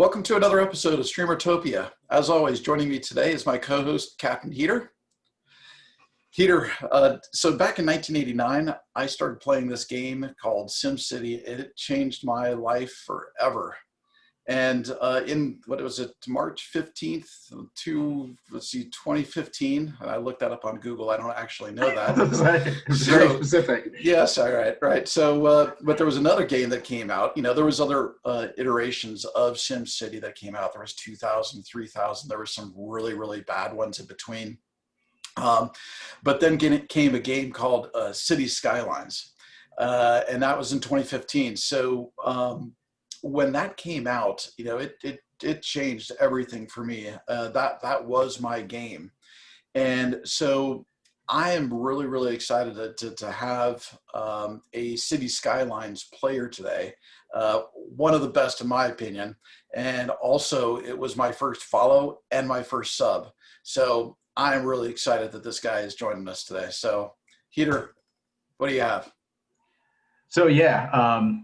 Welcome to another episode of Streamertopia. As always, joining me today is my co-host, CaptHeater. Heater, so back in 1989, I started playing this game called SimCity. It changed my life forever. And in, what was it, March 15th to, let's see, 2015, and I looked that up on Google. I don't actually know that. It's very specific. Yes, all right, right. So, but there was another game that came out. You know, there was other iterations of SimCity that came out. There was 2000, 3000. There were some really, really bad ones in between. But then came a game called Cities Skylines, and that was in 2015. So when that came out, you know, it changed everything for me. That was my game, and so I am really, really excited to have a Cities Skylines player today. One of the best in my opinion, and also it was my first follow and my first sub. So I'm really excited that this guy is joining us today. So, Heater, what do you have? So yeah,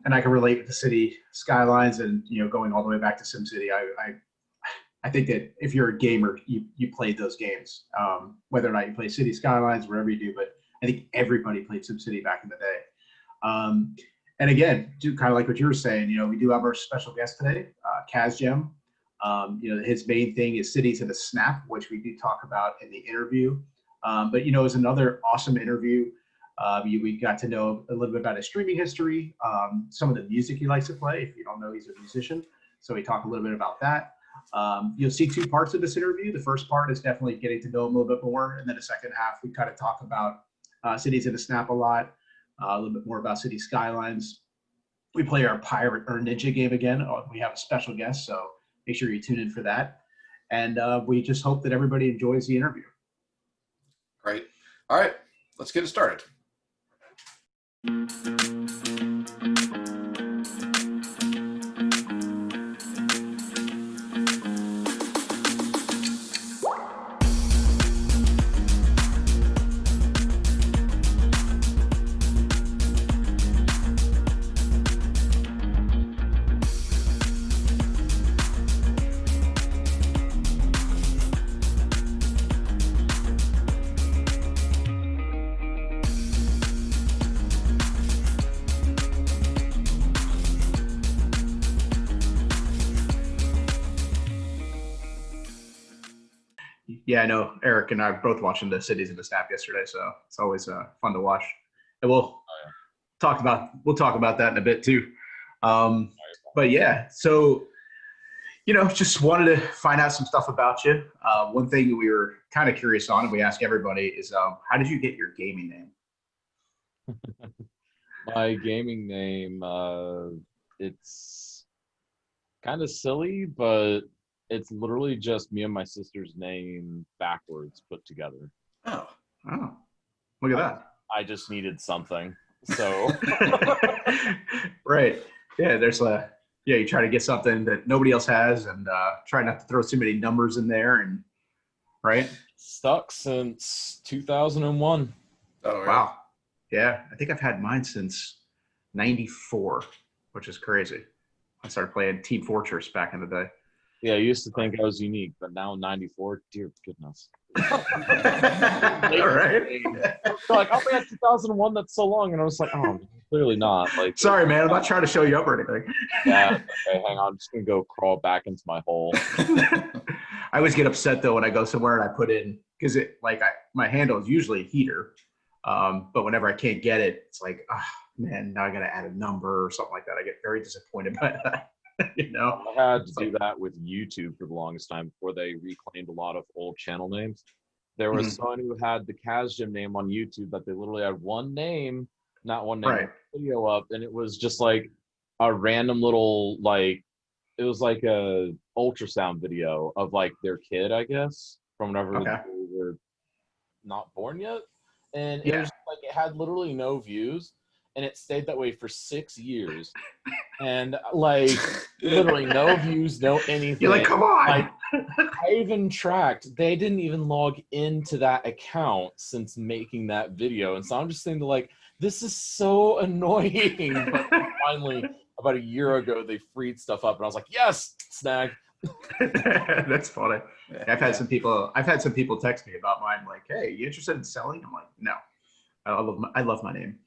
and I can relate with the City Skylines, and going all the way back to SimCity. I think that if you're a gamer, you played those games, whether or not you play City Skylines, wherever you do. But I think everybody played SimCity back in the day. And again, kind of like what you were saying, we do have our special guest today, Cazgem. His main thing is Cities in a Snap, which we do talk about in the interview. But it was another awesome interview. We got to know a little bit about his streaming history, some of the music he likes to play. If you don't know, he's a musician. So we talked a little bit about that. You'll see two parts of this interview. The first part is definitely getting to know him a little bit more. And then the second half, we kind of talk about Cities in a Snap a lot, a little bit more about City Skylines. We play our pirate or ninja game again. We have a special guest, so make sure you tune in for that. And we just hope that everybody enjoys the interview. Great. All right, let's get it started. Yeah, I know Eric and I were both watching the Cities in the Snap yesterday, so it's always fun to watch. And we'll talk about that in a bit too. But yeah, so just wanted to find out some stuff about you. One thing we were kind of curious on, and we ask everybody, is how did you get your gaming name? My gaming name, it's kind of silly, but it's literally just me and my sister's name backwards put together. Oh, Look at that. I just needed something, so. Right. Yeah, you try to get something that nobody else has, and try not to throw too many numbers in there, and right? Stuck since 2001. Oh, right. Wow. Yeah, I think I've had mine since 94, which is crazy. I started playing Team Fortress back in the day. Yeah, I used to think I was unique, but now 94, dear goodness. All right. Like, oh man, 2001, that's so long. And I was like, oh, clearly not. Like, sorry, man, I'm not trying to show you up or anything. Yeah, okay, hang on. I'm just going to go crawl back into my hole. I always get upset, though, when I go somewhere and I put in, because my handle is usually Heater, but whenever I can't get it, it's like, oh, man, now I got to add a number or something like that. I get very disappointed by that. I had to do that with YouTube for the longest time before they reclaimed a lot of old channel names. There was someone who had the Cazgem name on YouTube, but they literally had one name, not one name, right, video up, and it was just like a random little, like, it was like a ultrasound video of like their kid, I guess, from whenever they were not born yet. And it was like, it had literally no views, and it stayed that way for 6 years. And like literally no views, no anything. You're like, come on. Like, I even tracked, they didn't even log into that account since making that video. And so I'm just thinking, like, this is so annoying. But finally about a year ago they freed stuff up, and I was like, yes, snag. That's funny. Yeah, I've had yeah. some people text me about mine, like, "Hey, you interested in selling?" I'm like, "No, I love my name."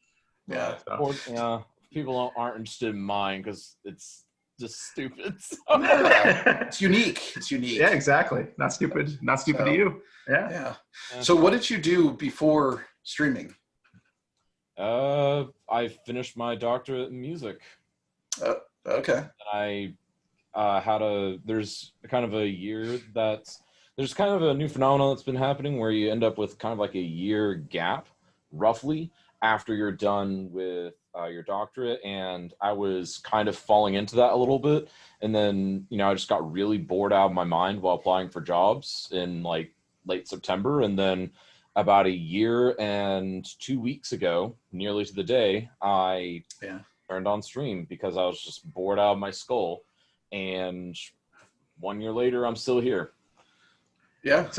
Yeah. So. Or, yeah, people aren't interested in mine because it's just stupid. So. It's unique. It's unique. Yeah, exactly. Not stupid. Not stupid to you. Yeah. Yeah. Yeah. So what did you do before streaming? I finished my doctorate in music. Okay. I there's kind of a year there's kind of a new phenomenon that's been happening where you end up with kind of like a year gap, roughly, after you're done with your doctorate. And I was kind of falling into that a little bit. And then, I just got really bored out of my mind while applying for jobs in like late September. And then about a year and 2 weeks ago, nearly to the day, I turned on stream because I was just bored out of my skull. And 1 year later, I'm still here. Yeah. It's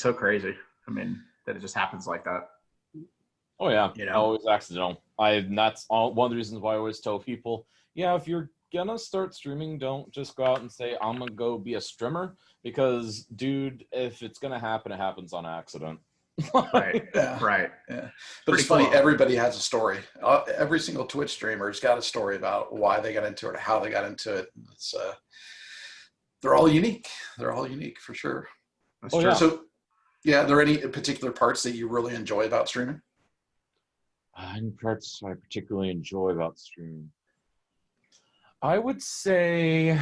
so crazy. I mean, that it just happens like that. Oh yeah, You know? always accidental. That's one of the reasons why I always tell people, yeah, if you're gonna start streaming, don't just go out and say I'm gonna go be a streamer, because dude, if it's gonna happen, it happens on accident. Right. Yeah. Right. Yeah. But it's Pretty funny, cool. everybody has a story. Every single Twitch streamer's got a story about why they got into it or how they got into it. It's they're all unique. They're all unique for sure. That's Oh, true. yeah. So yeah, are there any particular parts that you really enjoy about streaming? Any parts I particularly enjoy about streaming? I would say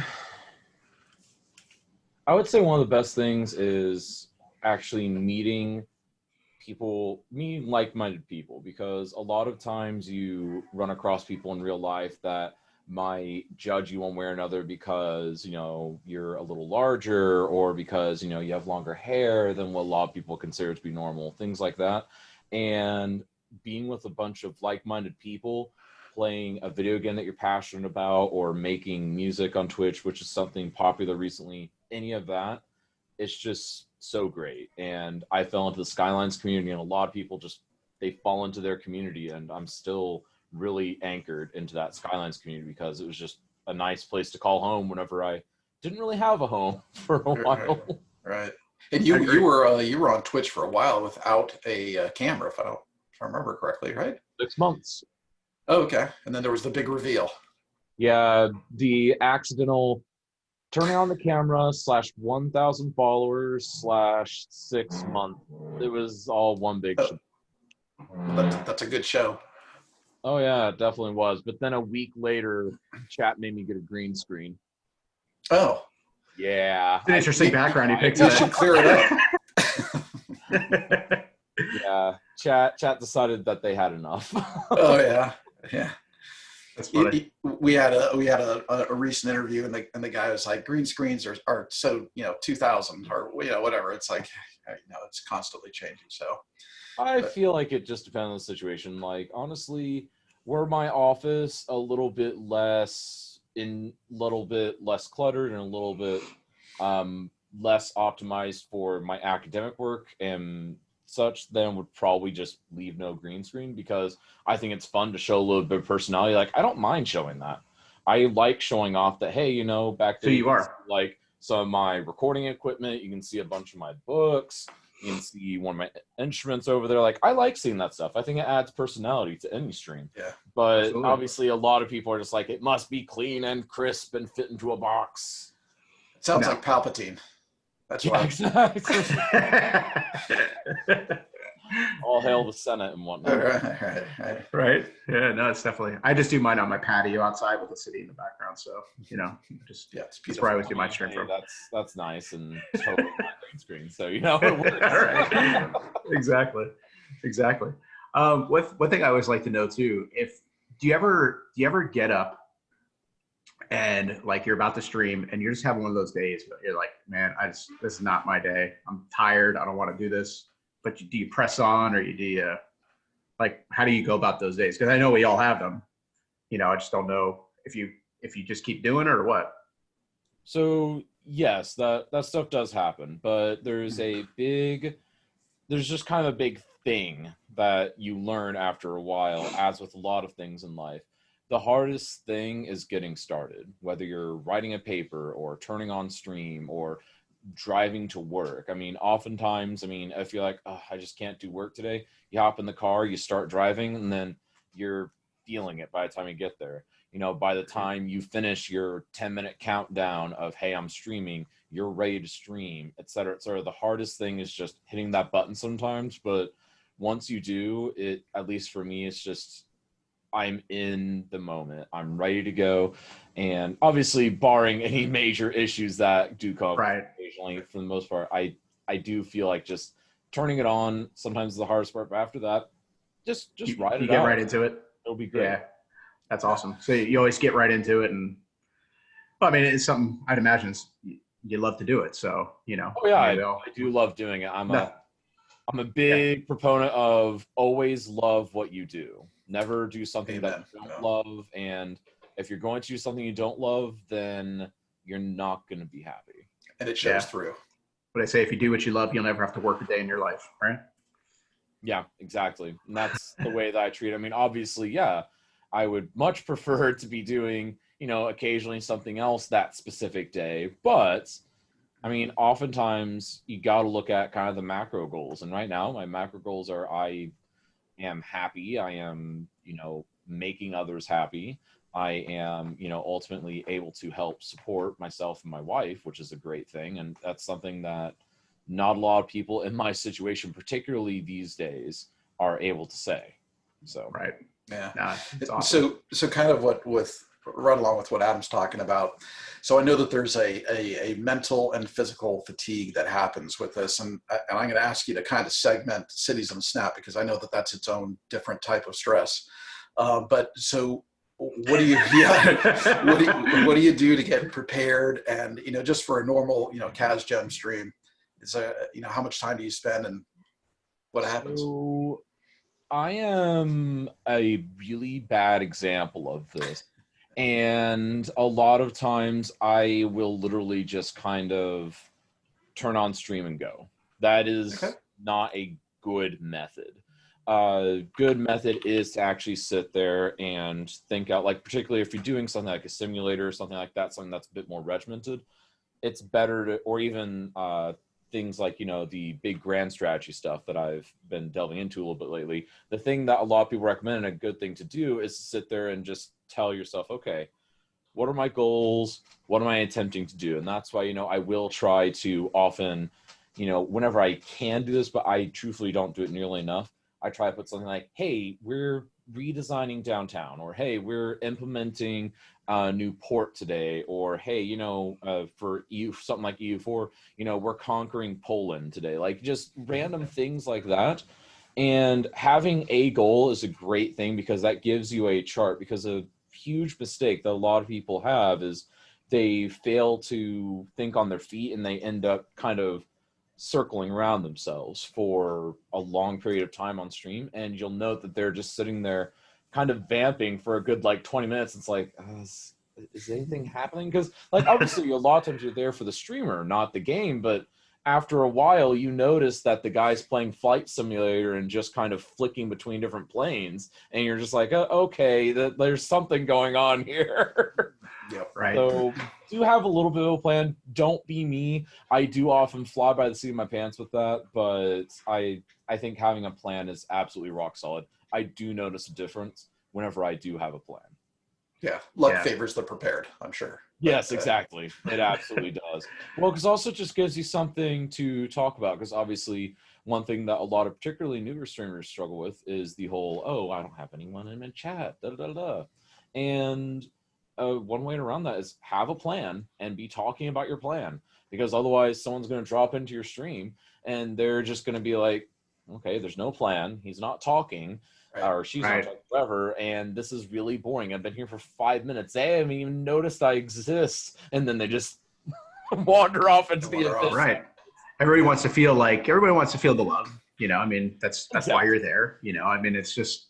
one of the best things is actually meeting like-minded people, because a lot of times you run across people in real life that might judge you one way or another because you're a little larger, or because you have longer hair than what a lot of people consider to be normal, things like that. And being with a bunch of like-minded people, playing a video game that you're passionate about, or making music on Twitch, which is something popular recently, any of that, it's just so great. And I fell into the Skylines community, and a lot of people they fall into their community, and I'm still really anchored into that Skylines community because it was just a nice place to call home whenever I didn't really have a home for a while. Right. And you were on Twitch for a while without a camera, if I remember correctly, right? 6 months. Oh, okay. And then there was the big reveal. Yeah, the accidental turning on the camera / 1,000 followers / 6 months. It was all one big show. That's a good show. Oh yeah, it definitely was. But then a week later, chat made me get a green screen. Oh. Yeah. It's an interesting background you picked. You should clear it up. Yeah. Chat decided that they had enough. Oh yeah. Yeah. That's funny. We had a recent interview, and the guy was like, green screens are so 2000 or whatever. It's like it's constantly changing. So I feel like it just depends on the situation. Like, honestly, were my office a little bit less cluttered and a little bit less optimized for my academic work and such, then would probably just leave no green screen, because I think it's fun to show a little bit of personality. Like, I don't mind showing that. I like showing off that, hey, back there, So you are like some of my recording equipment. You can see a bunch of my books. You can see one of my instruments over there. Like, I like seeing that stuff. I think it adds personality to any stream. Yeah. But Absolutely. obviously, a lot of people are just like, it must be clean and crisp and fit into a box. it sounds like Palpatine. That's Yeah, why. exactly. All hail the Senate and whatnot. Right. Right. Yeah, no, it's definitely. I just do mine on my patio outside with the city in the background. So, just Yeah, it's that's where I beautiful. always do my stream Hey, from. that's nice and totally my green screen. So it works. All right. Exactly. One thing I always like to know too, do you ever get up and like you're about to stream and you're just having one of those days, but you're like, man, this is not my day. I'm tired. I don't want to do this. But do you press on, or do you how do you go about those days? Because I know we all have them. I just don't know if you just keep doing it or what. So yes, that stuff does happen, but there's just kind of a big thing that you learn after a while, as with a lot of things in life, the hardest thing is getting started, whether you're writing a paper or turning on stream or driving to work. I mean, oftentimes, I mean, if you're like, oh, I just can't do work today, you hop in the car, you start driving, and then you're feeling it by the time you get there. You know, by the time you finish your 10-minute countdown of, hey, I'm streaming, you're ready to stream, et cetera, et cetera. The hardest thing is just hitting that button sometimes, but once you do it, at least for me, it's just, I'm in the moment. I'm ready to go. And obviously, barring any major issues that do come up occasionally, for the most part, I do feel like just turning it on sometimes is the hardest part. But after that, just ride it out. You get right into it. It'll be great. Yeah, that's awesome. So you always get right into it. And, well, I mean, it's something I'd imagine you love to do it. So, you know. Oh, yeah, I do love doing it. I'm a big proponent of always love what you do. Never do something that you don't love. And if you're going to do something you don't love, then you're not going to be happy. And it shows through. But I say, if you do what you love, you'll never have to work a day in your life, right? Yeah, exactly. And that's the way that I treat it. I mean, obviously, yeah, I would much prefer to be doing, you know, occasionally something else that specific day. But I mean, oftentimes you got to look at kind of the macro goals. And right now, my macro goals are I am happy. I am, you know, making others happy. I am, you know, ultimately able to help support myself and my wife, which is a great thing. And that's something that not a lot of people in my situation, particularly these days, are able to say. So, right. Yeah. Nah, it's awesome. So kind of right along with what Adam's talking about. So I know that there's a mental and physical fatigue that happens with this. And I'm going to ask you to kind of segment Cities on Snap, because I know that that's its own different type of stress. But so what do you, what do you do to get prepared? And, you know, just for a normal, you know, Cazgem stream, you know, how much time do you spend and what happens? So I am a really bad example of this. And a lot of times I will literally just kind of turn on stream and go. That is not a good method. Good method is to actually sit there and think out, like, particularly if you're doing something like a simulator or something like that, something that's a bit more regimented, it's better to, or even things like, you know, the big grand strategy stuff that I've been delving into a little bit lately. The thing that a lot of people recommend and a good thing to do is to sit there and just tell yourself, okay, what are my goals? What am I attempting to do? And that's why, you know, I will try to often, you know, whenever I can do this, but I truthfully don't do it nearly enough. I try to put something like, hey, we're redesigning downtown, or hey, we're implementing a new port today, or hey, you know, for EU, something like EU4, you know, we're conquering Poland today, like just random things like that. And having a goal is a great thing, because that gives you a chart. Because a huge mistake that a lot of people have is they fail to think on their feet, and they end up kind of circling around themselves for a long period of time on stream. And you'll note that they're just sitting there kind of vamping for a good like 20 minutes. It's like, is anything happening? Because like obviously a lot of times you're there for the streamer, not the game, but after a while you notice that the guy's playing Flight Simulator and just kind of flicking between different planes, and you're just like, okay, there's something going on here. Yep. Right. So do have a little bit of a plan. Don't be me. I do often fly by the seat of my pants with that, but I think having a plan is absolutely rock solid. I do notice a difference whenever I do have a plan. Yeah, luck favors the prepared, I'm sure. Yes, exactly. It absolutely does. Well, because also just gives you something to talk about, because obviously one thing that a lot of particularly newer streamers struggle with is the whole, oh, I don't have anyone in my chat, and one way around that is have a plan and be talking about your plan, because otherwise someone's going to drop into your stream and they're just going to be like, okay, there's no plan, he's not talking, or she's not talking, whatever, and this is really boring. I've been here for 5 minutes. They haven't even noticed I exist, and then they just wander off into the abyss. Right. Everybody wants to feel the love. You know, I mean, that's why you're there. You know, I mean, it's just,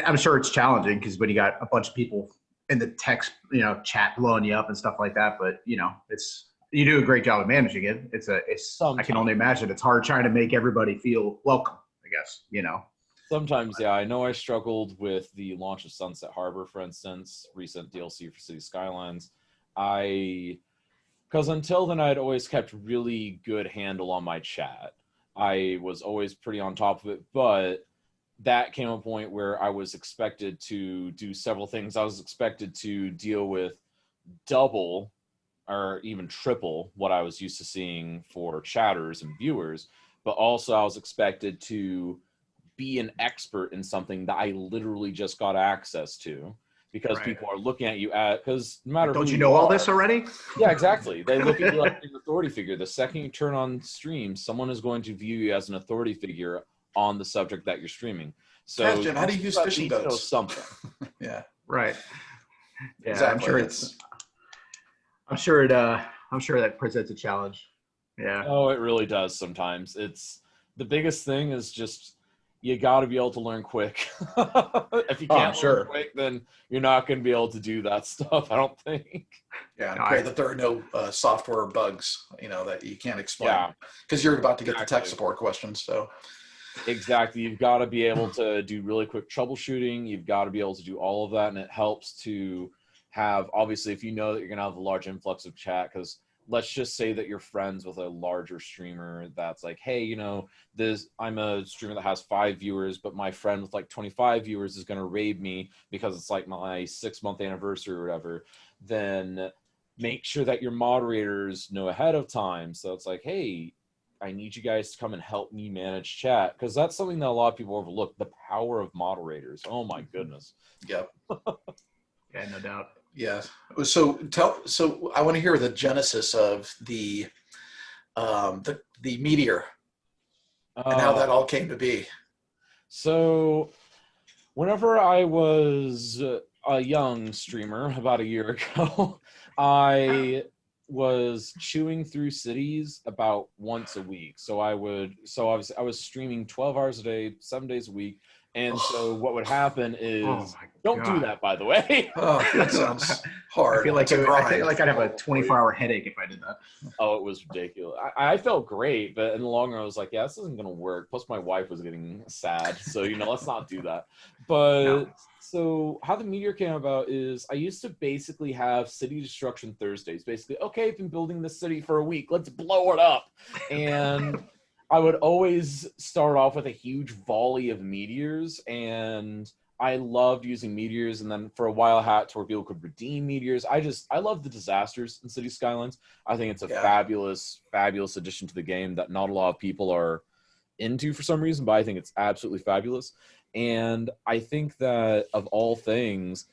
I'm sure it's challenging because when you got a bunch of people in the text, you know, chat blowing you up and stuff like that. But you know, you do a great job of managing it. I can only imagine it's hard trying to make everybody feel welcome, I guess, you know. Sometimes, yeah. I know I struggled with the launch of Sunset Harbor, for instance, recent DLC for Cities Skylines. Because until then, I'd always kept really good handle on my chat. I was always pretty on top of it, but that came a point where I was expected to do several things. I was expected to deal with double or even triple what I was used to seeing for chatters and viewers, but also I was expected to be an expert in something that I literally just got access to, because people are looking at you because no matter Don't who you know all are, this already? yeah, exactly. They look at you like an authority figure. The second you turn on stream, someone is going to view you as an authority figure on the subject that you're streaming. So Cazgem, how do you use at fishing least know boats? something. Yeah, Right. Yeah, exactly. I'm sure that presents a challenge. Yeah. Oh, it really does sometimes. It's the biggest thing is just you got to be able to learn quick. If you can't learn quick, then you're not going to be able to do that stuff, I don't think. Yeah, and pray that there are no software bugs, that you can't explain. Yeah, because you're about to get the tech support questions. So exactly, you've got to be able to do really quick troubleshooting. You've got to be able to do all of that, and it helps to have, obviously, if you know that you're going to have a large influx of chat, because let's just say that you're friends with a larger streamer that's like, hey, I'm a streamer that has 5 viewers, but my friend with like 25 viewers is going to raid me because it's like my 6-month anniversary or whatever. Then make sure that your moderators know ahead of time. So it's like, hey, I need you guys to come and help me manage chat, because that's something that a lot of people overlook, the power of moderators. Oh my goodness. Yep. Yeah, no doubt. Yeah. So I want to hear the genesis of the Meteor and how that all came to be. So whenever I was a young streamer about a year ago, I was chewing through cities about once a week. So obviously I was streaming 12 hours a day, 7 days a week. And so what would happen is, don't do that, by the way. Oh, that sounds hard. I feel like I'd have a 24-hour headache if I did that. Oh, it was ridiculous. I felt great, but in the long run, I was like, yeah, this isn't going to work. Plus, my wife was getting sad. So, let's not do that. But so how the Meteor came about is I used to basically have city destruction Thursdays. Basically, okay, I've been building this city for a week. Let's blow it up. And I would always start off with a huge volley of meteors, and I loved using meteors. And then for a while, I had to where people could redeem meteors. I love the disasters in Cities Skylines. I think it's a fabulous, fabulous addition to the game that not a lot of people are into for some reason, but I think it's absolutely fabulous. And I think that of all things,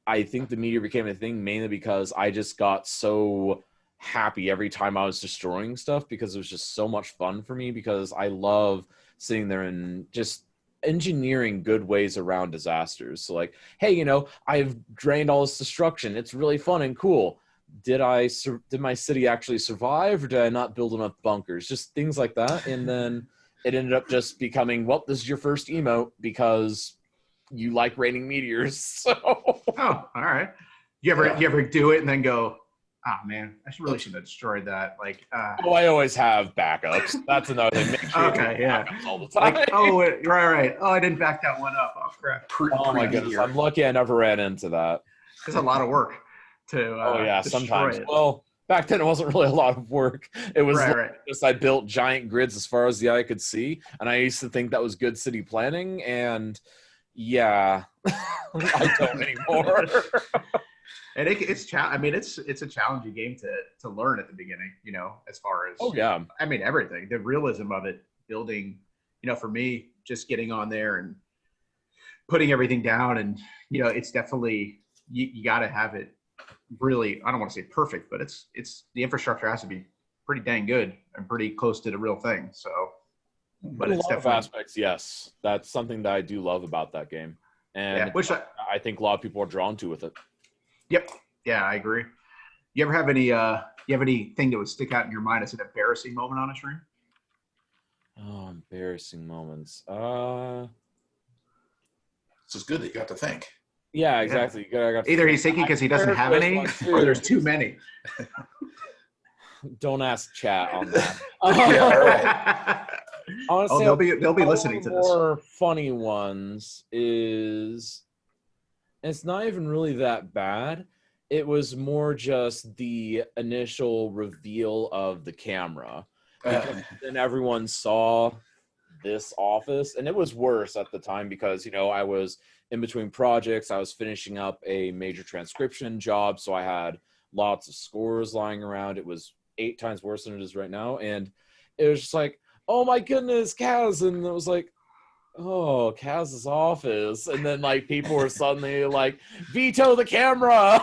I think the meteor became a thing mainly because I just got so happy every time I was destroying stuff, because it was just so much fun for me, because I love sitting there and just engineering good ways around disasters. So like, hey, I've drained all this destruction. It's really fun and cool. Did my city actually survive, or did I not build enough bunkers? Just things like that. And then it ended up just becoming, well, this is your first emote because you like raining meteors. So all right. You ever do it and then go, oh man, I should have destroyed that. Like, I always have backups. That's another thing. Make sure backups all the time. Like, right. Oh, I didn't back that one up. Oh crap. Oh my goodness, I'm lucky I never ran into that. It's a lot of work to. Sometimes. It. Well, back then it wasn't really a lot of work. It was just I built giant grids as far as the eye could see, and I used to think that was good city planning. And yeah, I don't anymore. And it's a challenging game to learn at the beginning, as far as everything, the realism of it, building, for me, just getting on there and putting everything down, and it's definitely you got to have it really, I don't want to say perfect, but it's the infrastructure has to be pretty dang good and pretty close to the real thing. So, but it's definitely aspects, yes, that's something that I do love about that game, and which I think a lot of people are drawn to with it. Yep. Yeah, I agree. You ever have anything that would stick out in your mind as an embarrassing moment on a stream? Oh, embarrassing moments. It's just good that you got to think. Yeah, exactly. Yeah. Either he's thinking because he doesn't have any, or there's too many. Don't ask chat on that. Yeah, right. Honestly, they'll be listening to this. More funny ones is it's not even really that bad. It was more just the initial reveal of the camera, because then everyone saw this office, and it was worse at the time because I was in between projects. I was finishing up a major transcription job, so I had lots of scores lying around. It was 8 times worse than it is right now, and it was just like, oh my goodness, Kaz. And it was like, oh, Kaz's office. And then like people were suddenly like, veto the camera.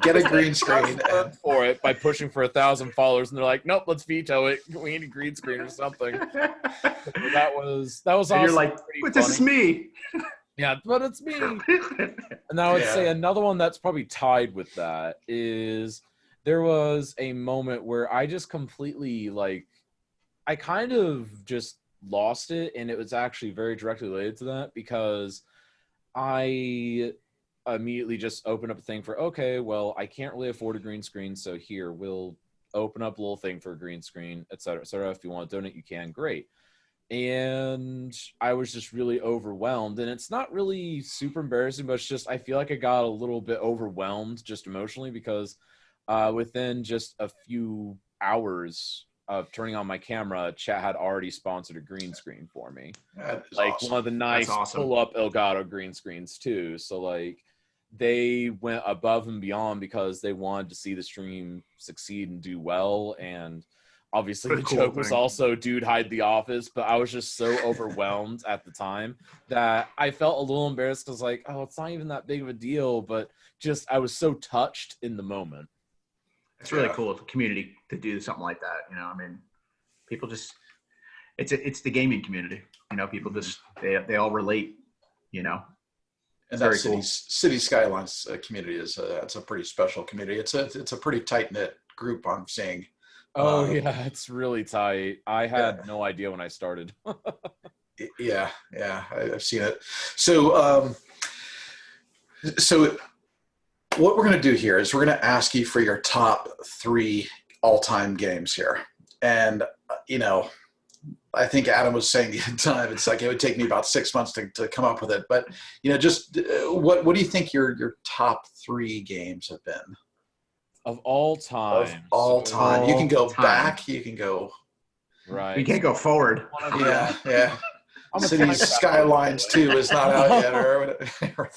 Get a green screen for it by pushing for 1,000 followers, and they're like, nope, let's veto it. We need a green screen or something. So that was awesome. You're like, but this is me. Yeah, but it's me. And I would say another one that's probably tied with that is there was a moment where I just completely I kind of just lost it, and it was actually very directly related to that because I immediately just opened up a thing for, okay, well, I can't really afford a green screen, so here, we'll open up a little thing for a green screen, et cetera, et cetera. If you want to donate, you can, great. And I was just really overwhelmed, and it's not really super embarrassing, but it's just I feel like I got a little bit overwhelmed just emotionally because within just a few hours of turning on my camera, chat had already sponsored a green screen for me. Awesome. One of the nice pull-up Elgato green screens too. So they went above and beyond because they wanted to see the stream succeed and do well. And obviously the joke was also, dude, hide the office. But I was just so overwhelmed at the time that I felt a little embarrassed because oh, it's not even that big of a deal. But just I was so touched in the moment. It's really cool of a community to do something like that. I mean, people just, it's the gaming community, people just, they all relate, And that Cities Skylines community it's a pretty special community. It's a pretty tight knit group I'm seeing. Oh yeah, it's really tight. I had no idea when I started. Yeah, I've seen it. So what we're going to do here is we're going to ask you for your top 3 all-time games here. And, I think Adam was saying the other time, it's like it would take me about 6 months to come up with it. But, just what do you think your top 3 games have been? Of all time. Of all time. You can go back. You can go. Right. You can't go forward. Yeah. Cities Skylines 2 is not out yet. Or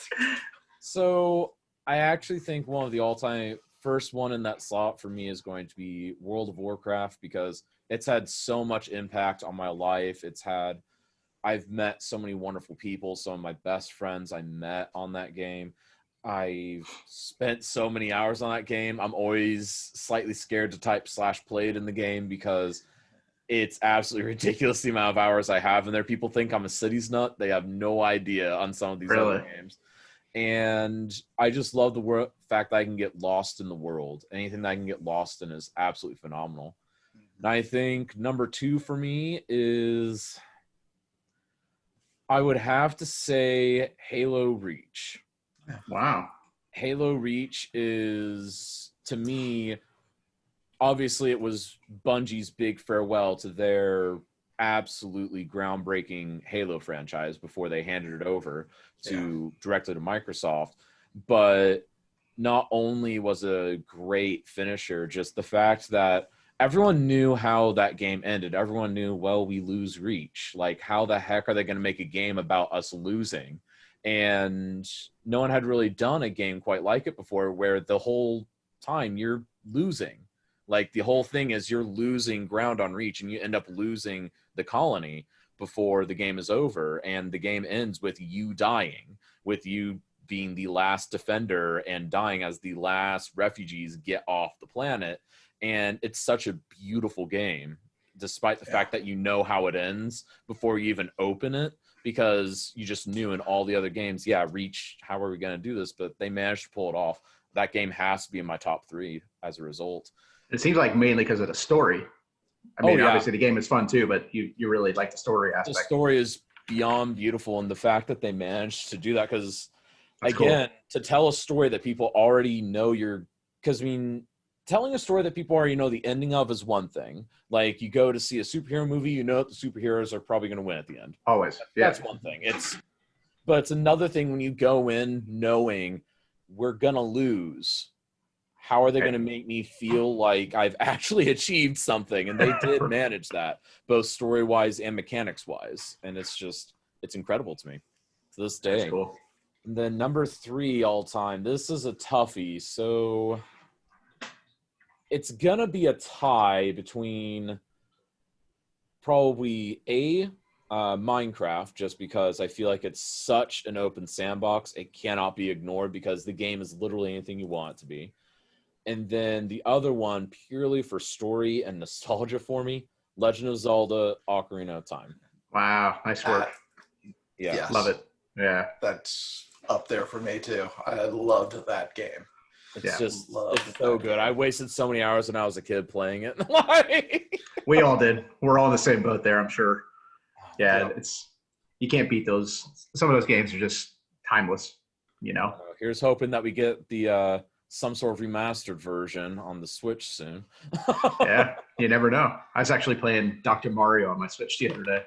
So I actually think one of the all-time first one in that slot for me is going to be World of Warcraft because it's had so much impact on my life. I've met so many wonderful people. Some of my best friends I met on that game. I've spent so many hours on that game. I'm always slightly scared to type /played in the game because it's absolutely ridiculous the amount of hours I have. And there people think I'm a cities nut. They have no idea on some of these other games. And I just love the fact that I can get lost in the world. Anything that I can get lost in is absolutely phenomenal. And I think number 2 for me is, I would have to say Halo Reach. Wow. Halo Reach is, to me, obviously it was Bungie's big farewell to their absolutely groundbreaking Halo franchise before they handed it over directly to Microsoft. But not only was a great finisher, just the fact that everyone knew how that game ended. Everyone knew, well, we lose Reach. How the heck are they going to make a game about us losing? And no one had really done a game quite like it before, where the whole time you're losing. The whole thing is you're losing ground on Reach, and you end up losing the colony before the game is over. And the game ends with you dying, with you being the last defender and dying as the last refugees get off the planet. And it's such a beautiful game, despite the fact that you know how it ends before you even open it, because you just knew in all the other games, Reach, how are we going to do this? But they managed to pull it off. That game has to be in my top 3 as a result. It seems like mainly because of the story. I mean, obviously the game is fun too, but you really like the story aspect. The story is beyond beautiful, and the fact that they managed to do that, because again, to tell a story that people already know because telling a story that people already know the ending of is one thing. Like, you go to see a superhero movie, you know the superheroes are probably going to win at the end. Always. Yeah. That's one thing. But it's another thing when you go in knowing we're going to lose. How are they going to make me feel like I've actually achieved something? And they did manage that, both story-wise and mechanics-wise. And it's incredible to me to this day. That's cool. And then number 3 all time. This is a toughie. So it's going to be a tie between probably Minecraft, just because I feel like it's such an open sandbox. It cannot be ignored because the game is literally anything you want it to be. And then the other one, purely for story and nostalgia for me, Legend of Zelda: Ocarina of Time. Wow, nice work. Yeah, yes. Love it. Yeah, That's up there for me too. I loved that game. It's so good. I wasted so many hours when I was a kid playing it. we all did. We're all in the same boat there, I'm sure. Yeah, you can't beat those. Some of those games are just timeless, you know. Here's hoping that we get the some sort of remastered version on the Switch soon. Yeah, you never know. I was actually playing Dr. Mario on my Switch the other day.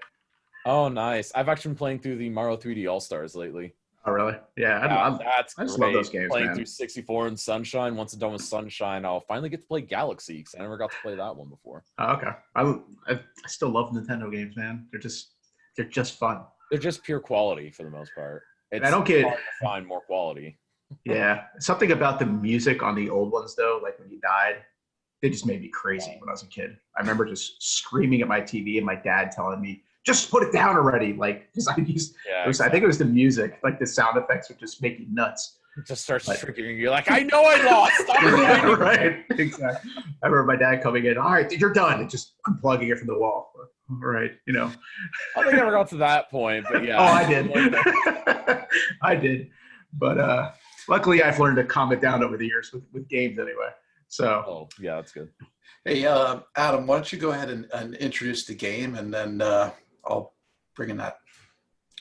Oh, nice. I've actually been playing through the Mario 3D All-Stars lately. Oh, really? Yeah, I just love those games, playing man. through 64 and Sunshine. Once I'm done with Sunshine, I'll finally get to play Galaxy, because I never got to play that one before. Oh, okay. I still love Nintendo games, man. They're just fun. They're just pure quality for the most part. It's I don't get hard to find more quality. Yeah, something about the music on the old ones though, like when you died, they just made me crazy when I was a kid. I remember just screaming at my TV and my dad telling me, "Just put it down already!" Like, because I think it was the music, like the sound effects would just make you nuts. It just starts triggering you. Like, I know I lost. Stop yeah, right, exactly. I remember my dad coming in. All right, you're done. And just unplugging it from the wall. All right, you know. I think I never got to that point, but yeah. Oh, I did. I did, but luckily I've learned to calm it down over the years with games anyway. So. Oh, yeah, that's good. Hey, Adam, why don't you go ahead and introduce the game, and then I'll bring in that.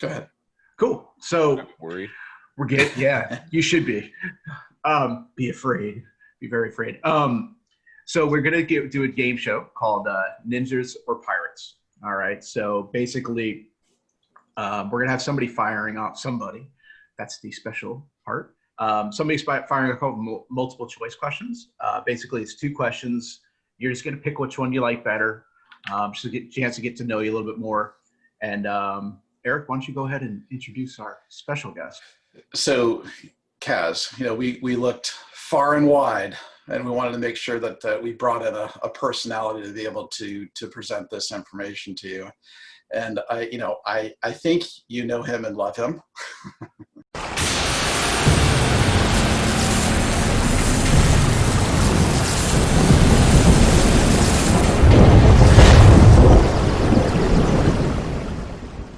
Go ahead. Cool. So I'm worried. we're getting, yeah, you should be. Be afraid. Be very afraid. So we're going to do a game show called Ninjas or Pirates. All right. So basically, we're going to have somebody firing off somebody. That's the special part. Somebody's firing a couple multiple choice questions. Basically, it's 2 questions. You're just going to pick which one you like better. Just to get a chance to get to know you a little bit more. And Eric, why don't you go ahead and introduce our special guest? So, Kaz, we looked far and wide, and we wanted to make sure that we brought in a personality to be able to present this information to you. And I think you know him and love him.